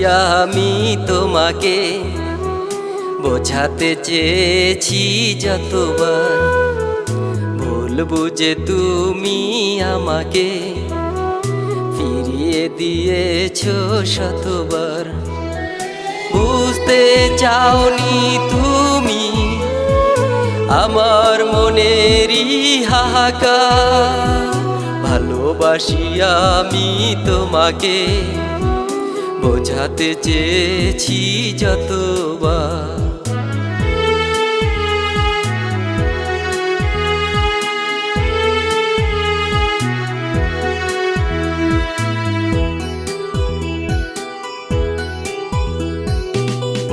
আমি তোমাকে বোঝাতে চেয়েছি যতবার, ভুল বুঝে তুমি আমাকে ফিরিয়ে দিয়েছো শতবার। বুঝতে চাওনি তুমি আমার মনেরই হাহাকার, ভালোবাসি আমি তোমাকে বোঝাতে চেয়েছি যতবার।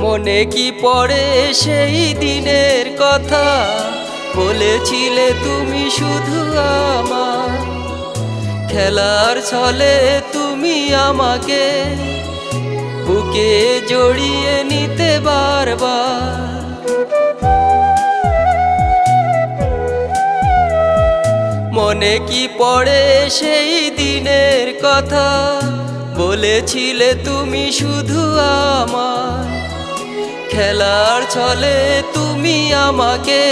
মনে কি পড়ে সেই দিনের কথা, বলেছিলে তুমি শুধু আমার, খেলার ছলে তুমি আমাকে বুকে জড়িয়ে নিতে বারবার। মনে কি পড়ে সেই দিনের কথা, বলেছিলে তুমি শুধু আমার, খেলার ছলে তুমি আমাকে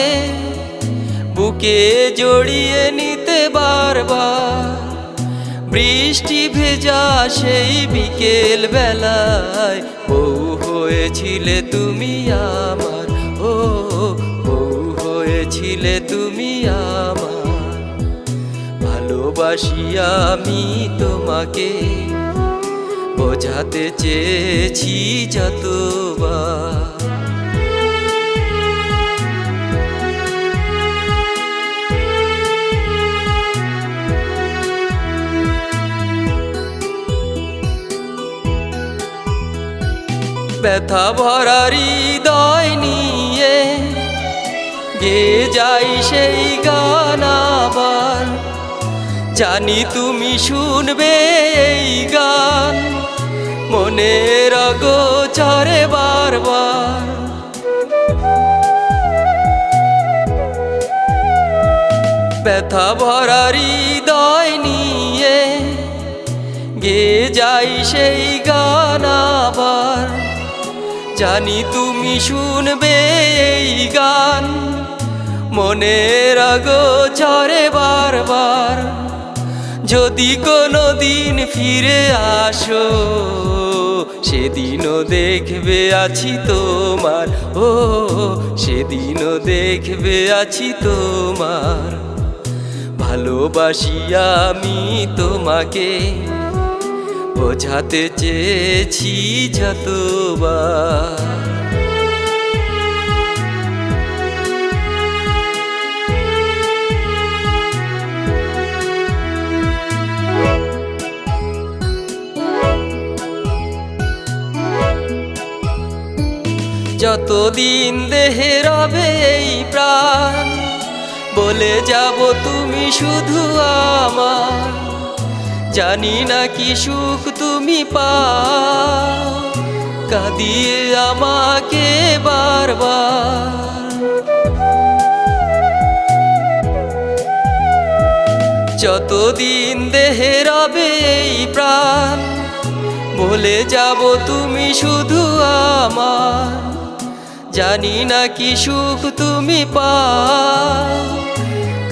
বুকে জড়িয়ে নিতে বারবার। বৃষ্টি ভেজা সেই বিকেল বেলায় বউ হয়েছিলে তুমি আমার, ও বউ হয়েছিলে তুমি আমার। ভালোবাসি আমি তোমাকে বোঝাতে চেয়েছি যতবার। ব্যথা ভরা হৃদয় নিয়ে গেয়ে যাই সেই গান আবার, জানি তুমি শুনবে এই গান মনের অগোচরে বারবার। ব্যথা ভরা হৃদয় নিয়ে গেয়ে যাই সেই গান আবার, জানি তুমি শুনবে এই গান মনের অগোচরে বারবার। যদি কোনো দিন ফিরে আসো সেদিনও দেখবে আছি তোমার, ও সেদিনও দেখবে আছি তোমার। ভালোবাসি আমি তোমাকে বোঝাতে চেয়েছি যতবার। যতদিন দেহে রবে এই প্রাণ বলে যাব তুমি শুধু আমার, জানি না কি সুখ তুমি পাও কাঁদিয়ে আমাকে বারবার। যতদিন দেহে রবে এই প্রাণ বলে যাব তুমি শুধু আমার, জানি না কি সুখ তুমি পাও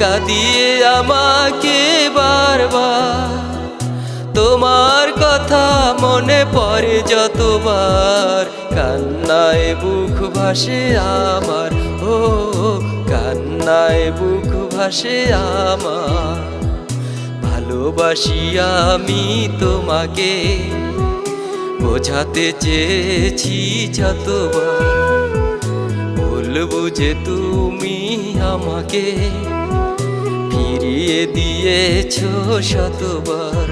কাঁদিয়ে আমাকে বারবার। তোমার কথা মনে পড়ে যতবার, কান্নায় বুক ভাসে আমার, ও কান্নায় বুক ভাসে আমার। ভালোবাসি আমি তোমাকে বোঝাতে চেয়েছি যতবার, ভুল বুঝে তুমি আমাকে ফিরিয়ে দিয়েছো শতবার।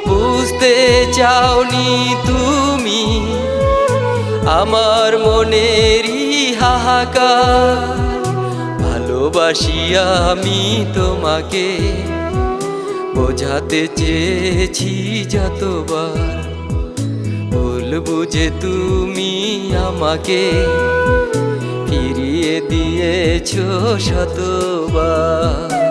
বুঝতে চাওনি তুমি আমার মনেরই হাহাকার, ভালোবাসি আমি তোমাকে বোঝাতে চেয়েছি যতবার। ভুল বুঝে তুমি আমাকে ফিরিয়ে দিয়েছো শতবার।